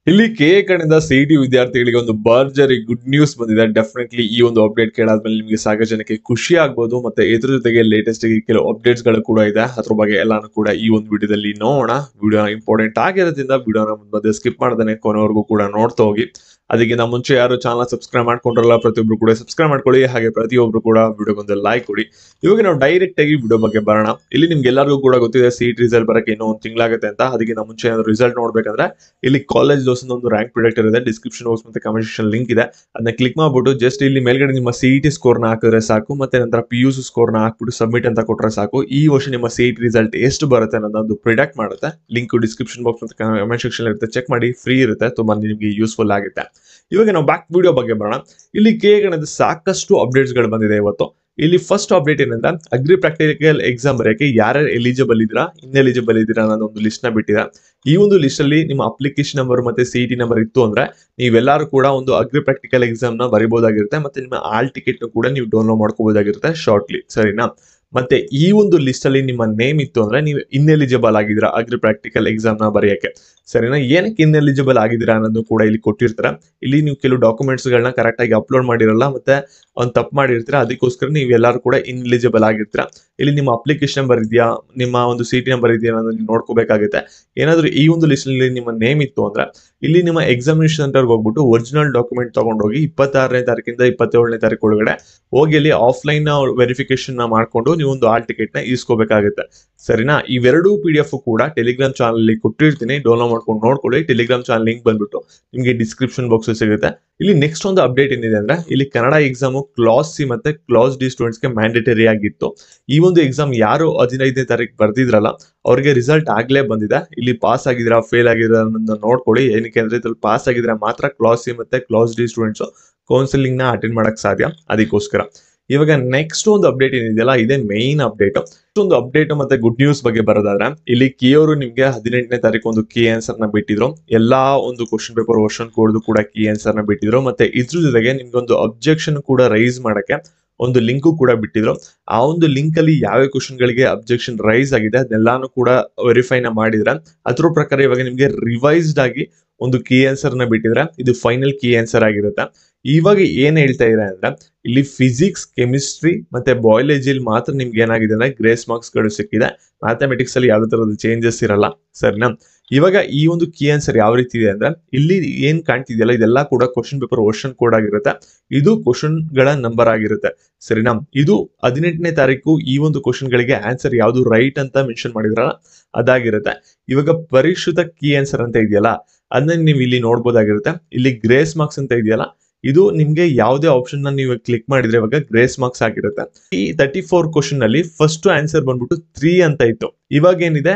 ಇಲ್ಲಿ ಕೆಎ ಕಡೆಯಿಂದ ಸಿಇಟಿ ವಿದ್ಯಾರ್ಥಿಗಳಿಗೆ ಒಂದು ಭರ್ಜರಿ ಗುಡ್ ನ್ಯೂಸ್ ಬಂದಿದೆ. ಡೆಫಿನೆಟ್ಲಿ ಈ ಒಂದು ಅಪ್ಡೇಟ್ ಕೇಳಾದ್ಮೇಲೆ ನಿಮಗೆ ಸಾಕಷ್ಟು ಜನಕ್ಕೆ ಖುಷಿ ಆಗ್ಬೋದು. ಮತ್ತೆ ಇದ್ರ ಜೊತೆಗೆ ಲೇಟೆಸ್ಟ್ ಆಗಿ ಕೆಲವು ಅಪ್ಡೇಟ್ಸ್ ಗಳು ಕೂಡ ಇದೆ. ಅದ್ರ ಬಗ್ಗೆ ಎಲ್ಲಾನು ಕೂಡ ಈ ಒಂದು ವಿಡಿಯೋದಲ್ಲಿ ನೋಡೋಣ. ವಿಡಿಯೋ ಇಂಪಾರ್ಟೆಂಟ್ ಆಗಿರೋದ್ರಿಂದ ವಿಡಿಯೋನ ಮಧ್ಯೆ ಸ್ಕಿಪ್ ಮಾಡದೇನೆ ಕೊನೆವರೆಗೂ ಕೂಡ ನೋಡ್ತಾ ಹೋಗಿ. ಅದಕ್ಕಿಂತ ಮುಂಚೆ ಯಾರು ಚಾನಲ್ ಸಬ್ಸ್ಕ್ರೈಬ್ ಮಾಡ್ಕೊಂಡ್ರಲ್ಲ ಪ್ರತಿಯೊಬ್ರು ಕೂಡ ಸಬ್ಸ್ಕ್ರೈಬ್ ಮಾಡ್ಕೊಳ್ಳಿ. ಹಾಗೆ ಪ್ರತಿಯೊಬ್ರು ಕೂಡ ವಿಡಿಯೋಗೊಂದು ಲೈಕ್ ಕೊಡಿ. ಇವಾಗ ನಾವು ಡೈರೆಕ್ಟ್ ಆಗಿ ವಿಡಿಯೋ ಬಗ್ಗೆ ಬರೋಣ. ಇಲ್ಲಿ ನಿಮ್ಗೆ ಎಲ್ಲರಿಗೂ ಕೂಡ ಗೊತ್ತಿದೆ ಸಿಇಟಿ ರಿಸಲ್ಟ್ ಬರಕ್ಕೆ ಇನ್ನೂ ಒಂದು ತಿಂಗಳಾಗುತ್ತೆ ಅಂತ. ಅದಕ್ಕಿಂತ ಮುಂಚೆ ಏನಾದ್ರು ರಿಸಲ್ಟ್ ನೋಡ್ಬೇಕಂದ್ರೆ ಇಲ್ಲಿ ಕಾಲೇಜ್ ದೋಸ್ ಒಂದು ರ್ಯಾಂಕ್ ಪ್ರಿಡಿಕ್ಟರ್ ಇದೆ. ಡಿಸ್ಕ್ರಿಪ್ಷನ್ ಬಾಕ್ಸ್ ಮತ್ತೆ ಕಮೆಂಟ್ ಸೆಕ್ಷನ್ ಲಿಂಕ್ ಇದೆ. ಅದನ್ನ ಕ್ಲಿಕ್ ಮಾಡ್ಬಿಟ್ಟು ಜಸ್ಟ್ ಇಲ್ಲಿ ಮೇಲ್ಗಡೆ ನಿಮ್ಮ ಸಿಇಟಿ ಸ್ಕೋರ್ ನ ಹಾಕಿದ್ರೆ ಸಾಕು. ಮತ್ತೆ ನಂತರ PUC ಸ್ಕೋರ್ ನ ಹಾಕ್ಬಿಟ್ಟು ಸಬ್ಮಿಟ್ ಅಂತ ಕೊಟ್ರೆ ಸಾಕು. ಈ ವರ್ಷ ನಿಮ್ಮ ಸಿಇಟಿ ರಿಸಲ್ಟ್ ಎಷ್ಟು ಬರುತ್ತೆ ಅನ್ನೋದೊಂದು ಪ್ರಿಡಿಕ್ಟ್ ಮಾಡುತ್ತೆ. ಲಿಂಕ್ ಡಿಸ್ಕ್ರಿಪ್ಷನ್ ಬಾಕ್ಸ್ ಮತ್ತೆ ಕಮೆಂಟ್ ಸೆಕ್ಷನ್ ಇರುತ್ತೆ, ಚೆಕ್ ಮಾಡಿ. ಫ್ರೀ ಇರುತ್ತೆ, ತುಂಬಾ ನಿಮಗೆ ಯೂಸ್ಫುಲ್ ಆಗುತ್ತೆ. ಇವಾಗ ನಾವು ಬ್ಯಾಕ್ ವಿಡಿಯೋ ಬಗ್ಗೆ ಬರೋಣ. ಇಲ್ಲಿ ಕೆಎ ಕಡೆಯಿಂದ ಸಾಕಷ್ಟು ಅಪ್ಡೇಟ್ಸ್ ಗಳು ಬಂದಿದೆ ಇವತ್ತು. ಇಲ್ಲಿ ಫಸ್ಟ್ ಅಪ್ಡೇಟ್ ಏನಂದ್ರೆ ಅಗ್ರಿ ಪ್ರಾಕ್ಟಿಕಲ್ ಎಕ್ಸಾಮ್ ಬರೆಯಕ್ಕೆ ಯಾರ್ಯಾರು ಎಲಿಜಿಬಲ್ ಇದ್ದೀರಾ, ಇನ್ಎಲಿಜಿಬಲ್ ಇದ್ದೀರಾ ಅನ್ನೋ ಒಂದು ಲಿಸ್ಟ್ ನ ಬಿಟ್ಟಿದೆ. ಈ ಒಂದು ಲಿಸ್ಟ್ ಅಲ್ಲಿ ನಿಮ್ಮ ಅಪ್ಲಿಕೇಶನ್ ನಂಬರ್ ಮತ್ತೆ ಸಿಇಟಿ ನಂಬರ್ ಇತ್ತು ಅಂದ್ರೆ ನೀವೆಲ್ಲರೂ ಕೂಡ ಒಂದು ಅಗ್ರಿ ಪ್ರಾಕ್ಟಿಕಲ್ ಎಕ್ಸಾಮ್ ನ ಬರೀಬಹುದಾಗಿರುತ್ತೆ. ಮತ್ತೆ ನಿಮ್ಮ ಆಲ್ ಟಿಕೆಟ್ ಕೂಡ ನೀವು ಡೌನ್ಲೋಡ್ ಮಾಡ್ಕೋಬಹುದಾಗಿರುತ್ತೆ ಶಾರ್ಟ್ಲಿ, ಸರಿನಾ. ಮತ್ತೆ ಈ ಒಂದು ಲಿಸ್ಟ್ ಅಲ್ಲಿ ನಿಮ್ಮ ನೇಮ್ ಇತ್ತು ಅಂದ್ರೆ ನೀವು ಇನ್ಎಲಿಜಿಬಲ್ ಆಗಿದ್ದೀರಾ ಅಗ್ರಿ ಪ್ರಾಕ್ಟಿಕಲ್ ಎಕ್ಸಾಮ್ ನ ಬರೆಯಕ್ಕೆ, ಸರಿನಾ. ಏನಕ್ಕೆ ಇನ್ಎಲಿಜಿಬಲ್ ಆಗಿದ್ದೀರಾ ಅನ್ನೋದು ಕೂಡ ಇಲ್ಲಿ ಕೊಟ್ಟಿರ್ತಾರೆ. ಇಲ್ಲಿ ನೀವು ಕೆಲವು ಡಾಕ್ಯುಮೆಂಟ್ಸ್ ಗಳನ್ನ ಕರೆಕ್ಟ್ ಆಗಿ ಅಪ್ಲೋಡ್ ಮಾಡಿರಲ್ಲ, ಮತ್ತೆ ಒಂದು ತಪ್ಪು ಮಾಡಿರ್ತೀರಾ, ಅದಕ್ಕೋಸ್ಕರ ನೀವು ಎಲ್ಲರೂ ಕೂಡ ಇನ್ಎಲಿಜಿಬಲ್ ಆಗಿರ್ತೀರಾ. ಇಲ್ಲಿ ನಿಮ್ಮ ಅಪ್ಲಿಕೇಶನ್ ನಂಬರ್ ಇದೆಯಾ, ನಿಮ್ಮ ಒಂದು ಸಿಇಟಿ ನಂಬರ್ ಇದೆಯಾ ಅನ್ನೋದನ್ನ ನೀವು ನೋಡ್ಕೋಬೇಕಾಗುತ್ತೆ. ಏನಾದ್ರು ಈ ಒಂದು ಲಿಸ್ಟ್ ಅಲ್ಲಿ ನಿಮ್ಮ ನೇಮ್ ಇತ್ತು ಅಂದ್ರೆ ಇಲ್ಲಿ ನಿಮ್ಮ ಎಕ್ಸಾಮಿನೇಷನ್ ಸೆಂಟರ್ ಹೋಗ್ಬಿಟ್ಟು ಒರಿಜಿನಲ್ ಡಾಕ್ಯುಮೆಂಟ್ ತಗೊಂಡೋಗಿ 26ನೇ ತಾರೀಕಿಂದ 27ನೇ ತಾರೀಕು ಒಳಗಡೆ ಹೋಗಿ ಅಲ್ಲಿ ಆಫ್ಲೈನ್ ವೆರಿಫಿಕೇಶನ್ ನ ಮಾಡ್ಕೊಂಡು ನೀವು ಒಂದು ಆಲ್ ಟಿಕೆಟ್ ನ ಇಸ್ಕೋಬೇಕಾಗುತ್ತೆ, ಸರಿನಾ. ಇವೆರಡೂ PDF ಕೂಡ ಟೆಲಿಗ್ರಾಮ್ ಚಾನಲ್ ಅಲ್ಲಿ ಕೊಟ್ಟಿರ್ತೀನಿ, ಡೌನ್ಲೋಡ್ ಮಾಡ್ಕೊಂಡು ನೋಡ್ಕೊಳ್ಳಿ. ಟೆಲಿಗ್ರಾಮ್ ಚಾನಲ್ ಲಿಂಕ್ ಬಂದ್ಬಿಟ್ಟು ನಿಮಗೆ ಡಿಸ್ಕ್ರಿಪ್ಷನ್ ಬಾಕ್ಸ್ ಸಿಗುತ್ತೆ. ಇಲ್ಲಿ ನೆಕ್ಸ್ಟ್ ಒಂದು ಅಪ್ಡೇಟ್ ಏನಿದೆ ಅಂದ್ರೆ ಇಲ್ಲಿ ಕನ್ನಡ ಎಕ್ಸಾಮ್ ಕ್ಲಾಸ್ ಸಿ ಮತ್ತೆ ಕ್ಲಾಸ್ ಡಿ ಸ್ಟೂಡೆಂಟ್ಸ್ ಗೆ ಮ್ಯಾಂಡೇಟರಿ ಆಗಿತ್ತು. ಈ ಒಂದು ಎಕ್ಸಾಮ್ ಯಾರು 15ನೇ ತಾರೀಕು ಬರ್ದಿದ್ರಲ್ಲ ಅವ್ರಿಗೆ ರಿಸಲ್ಟ್ ಆಗ್ಲೇ ಬಂದಿದೆ. ಇಲ್ಲಿ ಪಾಸ್ ಆಗಿದ್ದೀರಾ ಫೇಲ್ ಆಗಿದ್ದೀರಾ ಅನ್ನೋದನ್ನ ನೋಡ್ಕೊಳ್ಳಿ. ಏನಕ್ಕೆ ಅಂದ್ರೆ ಇದ್ರಲ್ಲಿ ಪಾಸ್ ಆಗಿದ್ರೆ ಮಾತ್ರ ಕ್ಲಾಸ್ ಸಿ ಮತ್ತೆ ಕ್ಲಾಸ್ ಡಿ ಸ್ಟೂಡೆಂಟ್ಸ್ ಕೌನ್ಸಿಲಿಂಗ್ ನ ಅಟೆಂಡ್ ಮಾಡಕ್ ಸಾಧ್ಯ, ಅದಕ್ಕೋಸ್ಕರ. ಇವಾಗ ನೆಕ್ಸ್ಟ್ ಒಂದು ಅಪ್ಡೇಟ್ ಏನಿದೆಯಲ್ಲ ಇದೇ ಮೈನ್ ಅಪ್ಡೇಟ್. ಒಂದು ಅಪ್ಡೇಟ್ ಮತ್ತೆ ಗುಡ್ ನ್ಯೂಸ್ ಬಗ್ಗೆ ಬರೋದಾದ್ರೆ ಇಲ್ಲಿ ಕಿಯವರು ನಿಮ್ಗೆ 18ನೇ ತಾರೀಕು ಒಂದು ಕೀ ಆನ್ಸರ್ ನ ಬಿಟ್ಟಿದ್ರು. ಎಲ್ಲಾ ಒಂದು ಕ್ವಶನ್ ಪೇಪರ್ ವರ್ಷನ್ ಕೋಡ್ ಕೂಡ ಕೀ ಆನ್ಸರ್ ನ ಬಿಟ್ಟಿದ್ರು. ಮತ್ತೆ ಇದ್ರ ಜೊತೆಗೆ ನಿಮ್ಗೆ ಒಂದು ಅಬ್ಜೆಕ್ಷನ್ ಕೂಡ ರೈಸ್ ಮಾಡಕ್ಕೆ ಒಂದು ಲಿಂಕ್ ಕೂಡ ಬಿಟ್ಟಿದ್ರು. ಆ ಒಂದು ಲಿಂಕ್ ಅಲ್ಲಿ ಯಾವ ಕ್ವಶನ್ ಗಳಿಗೆ ಅಬ್ಜೆಕ್ಷನ್ ರೈಸ್ ಆಗಿದೆ ಅದೆಲ್ಲಾನು ಕೂಡ ವೆರಿಫೈ ನ ಮಾಡಿದ್ರೆ ಅದ್ರ ಪ್ರಕಾರ ಇವಾಗ ನಿಮ್ಗೆ ರಿವೈಸ್ಡ್ ಆಗಿ ಒಂದು ಕೀ ಆನ್ಸರ್ ನ ಬಿಟ್ಟಿದ್ರೆ ಇದು ಫೈನಲ್ ಕೀ ಆನ್ಸರ್ ಆಗಿರುತ್ತೆ. ಇವಾಗ ಏನ್ ಹೇಳ್ತಾ ಇದೆ ಅಂದ್ರೆ ಇಲ್ಲಿ ಫಿಸಿಕ್ಸ್, ಕೆಮಿಸ್ಟ್ರಿ ಮತ್ತೆ ಬಯಾಲಜಿಲಿ ಮಾತ್ರ ನಿಮ್ಗೆ ಏನಾಗಿದೆ ಅಂದ್ರೆ ಗ್ರೇಸ್ ಮಾರ್ಕ್ಸ್ ಗಳು ಸಿಕ್ಕಿದೆ. ಮ್ಯಾಥಮೆಟಿಕ್ಸ್ ಅಲ್ಲಿ ಯಾವ್ದೇ ತರದ ಚೇಂಜಸ್ ಇರಲ್ಲ, ಸರಿನಾ. ಇವಾಗ ಈ ಒಂದು ಕೀ ಆನ್ಸರ್ ಯಾವ ರೀತಿ ಇದೆ ಅಂದ್ರೆ ಇಲ್ಲಿ ಏನ್ ಕಾಣ್ತಿದೆಯಲ್ಲ ಇದೆಲ್ಲ ಕೂಡ ಕ್ವಶನ್ ಪೇಪರ್ ವರ್ಷನ್ ಕೋಡ್ ಆಗಿರುತ್ತೆ. ಇದು ಕ್ವಶನ್ ಗಳ ನಂಬರ್ ಆಗಿರುತ್ತೆ, ಸರಿನಾ. ಇದು 18ನೇ ತಾರೀಕು ಈ ಒಂದು ಕ್ವಶನ್ ಗಳಿಗೆ ಆನ್ಸರ್ ಯಾವ್ದು ರೈಟ್ ಅಂತ ಮೆನ್ಷನ್ ಮಾಡಿದ್ರಲ್ಲ ಅದಾಗಿರುತ್ತೆ. ಇವಾಗ ಪರಿಷ್ಕೃತ ಕೀ ಆನ್ಸರ್ ಅಂತ ಇದೆಯಲ್ಲ ಅದನ್ನ ನೀವು ಇಲ್ಲಿ ನೋಡ್ಬೋದಾಗಿರುತ್ತೆ. ಇಲ್ಲಿ ಗ್ರೇಸ್ ಮಾರ್ಕ್ಸ್ ಅಂತ ಇದೆಯಲ್ಲ ಇದು ನಿಮ್ಗೆ ಯಾವುದೇ ಆಪ್ಷನ್ ನ ನೀವು ಕ್ಲಿಕ್ ಮಾಡಿದ್ರೆ ಇವಾಗ ಗ್ರೇಸ್ ಮಾರ್ಕ್ಸ್ ಆಗಿರುತ್ತೆ. ಈ 34 ಕ್ವಶನ್ ಅಲ್ಲಿ ಫಸ್ಟ್ ಆನ್ಸರ್ ಬಂದ್ಬಿಟ್ಟು 3 ಅಂತ ಇತ್ತು. ಇವಾಗ ಏನಿದೆ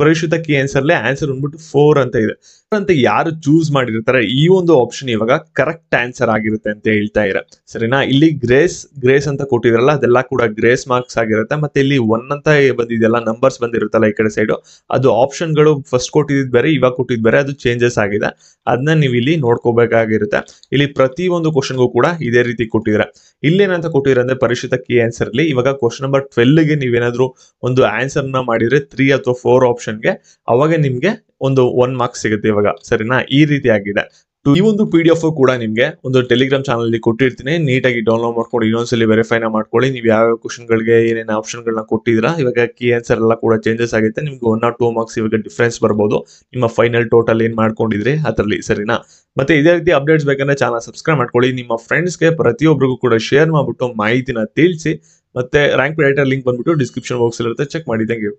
ಪರಿಷ್ಕೃತ ಕೀ ಆನ್ಸರ್ ಆನ್ಸರ್ ಬಂದ್ಬಿಟ್ಟು 4 ಅಂತ ಇದೆ. ಅಂತ ಯಾರು ಚೂಸ್ ಮಾಡಿರ್ತಾರೆ ಈ ಒಂದು ಆಪ್ಷನ್ ಇವಾಗ ಕರೆಕ್ಟ್ ಆನ್ಸರ್ ಆಗಿರುತ್ತೆ ಅಂತ ಹೇಳ್ತಾ ಇರ, ಸರಿನಾ. ಇಲ್ಲಿ ಗ್ರೇಸ್ ಅಂತ ಕೊಟ್ಟಿದ್ರಲ್ಲ ಅದೆಲ್ಲ ಕೂಡ ಗ್ರೇಸ್ ಮಾರ್ಕ್ಸ್ ಆಗಿರುತ್ತೆ. ಮತ್ತೆ ಇಲ್ಲಿ 1 ಅಂತ ಬಂದಿದೆಯಲ್ಲ ನಂಬರ್ಸ್ ಬಂದಿರುತ್ತಲ್ಲ ಈ ಕಡೆ ಸೈಡ್ ಅದು ಆಪ್ಷನ್ ಗಳು ಫಸ್ಟ್ ಕೊಟ್ಟಿದ್ ಬೇರೆ ಇವಾಗ ಕೊಟ್ಟಿದ್ ಬೇರೆ, ಅದು ಚೇಂಜಸ್ ಆಗಿದೆ. ಅದನ್ನ ನೀವು ಇಲ್ಲಿ ನೋಡ್ಕೋಬೇಕಾಗಿರುತ್ತೆ. ಇಲ್ಲಿ ಪ್ರತಿ ಒಂದು ಕ್ವಶನ್ಗೂ ಕೂಡ ಇದೇ ರೀತಿ ಕೊಟ್ಟಿದ್ರೆ ಇಲ್ಲೇನಂತ ಕೊಟ್ಟಿದ್ರೆ ಅಂದ್ರೆ ಪರಿಷ್ಕೃತ ಕೀ ಆನ್ಸರ್ ಅಲ್ಲಿ ಇವಾಗ ಕ್ವಶನ್ ನಂಬರ್ 12 ಗೆ ನೀವೇನಾದ್ರೂ ಒಂದು ಆನ್ಸರ್ ನ ಮಾಡಿದ್ರೆ 3 ಅಥವಾ 4 ಆಪ್ಷನ್ಗೆ ಅವಾಗ ನಿಮ್ಗೆ ಒಂದು 1 ಮಾರ್ಕ್ಸ್ ಸಿಗುತ್ತೆ ಇವಾಗ, ಸರಿನಾ. ಈ ರೀತಿ ಆಗಿದೆ. ಈ ಒಂದು PDF ಕೂಡ ನಿಮ್ಗೆ ಒಂದು ಟೆಲಿಗ್ರಾಮ್ ಚಾನಲ್ ಅಲ್ಲಿ ಕೊಟ್ಟಿರ್ತೀನಿ, ನೀಟಾಗಿ ಡೌನ್ಲೋಡ್ ಮಾಡ್ಕೊಂಡು ಇನ್ನೊಂದ್ಸಲಿ ವೆರಿಫೈ ನ ಮಾಡ್ಕೊಳ್ಳಿ. ನೀವು ಯಾವ ಕ್ವಶನ್ ಗಳಿಗೆ ಏನೇನು ಆಪ್ಷನ್ ಗಳನ್ನ ಕೊಟ್ಟಿದ್ರಾ ಇವಾಗ ಕೀ ಆನ್ಸರ್ ಎಲ್ಲ ಕೂಡ ಚೇಂಜಸ್ ಆಗುತ್ತೆ. ನಿಮ್ಗೆ 1 or 2 ಮಾರ್ಕ್ಸ್ ಇವಾಗ ಡಿಫ್ರೆನ್ಸ್ ಬರ್ಬೋದು ನಿಮ್ಮ ಫೈನಲ್ ಟೋಟಲ್ ಏನ್ ಮಾಡ್ಕೊಂಡಿದ್ರಿ ಅದರಲ್ಲಿ, ಸರಿನಾ. ಮತ್ತೆ ಇದೇ ರೀತಿ ಅಪ್ಡೇಟ್ಸ್ ಬೇಕಂದ್ರೆ ಚಾನಲ್ ಸಬ್ಸ್ಕ್ರೈಬ್ ಮಾಡ್ಕೊಳ್ಳಿ. ನಿಮ್ಮ ಫ್ರೆಂಡ್ಸ್ಗೆ ಪ್ರತಿಯೊಬ್ಬರಿಗೂ ಕೂಡ ಶೇರ್ ಮಾಡ್ಬಿಟ್ಟು ಮಾಹಿತಿನ ತಿಳಿಸಿ. ಮತ್ತೆ ರ್ಯಾಂಕ್ ಪ್ರಿಡಿಕ್ಟರ್ ಲಿಂಕ್ ಬಂದ್ಬಿಟ್ಟು ಡಿಸ್ಕ್ರಿಪ್ಷನ್ ಬಾಕ್ಸ್ ಇರುತ್ತೆ, ಚೆಕ್ ಮಾಡಿ. Thank you.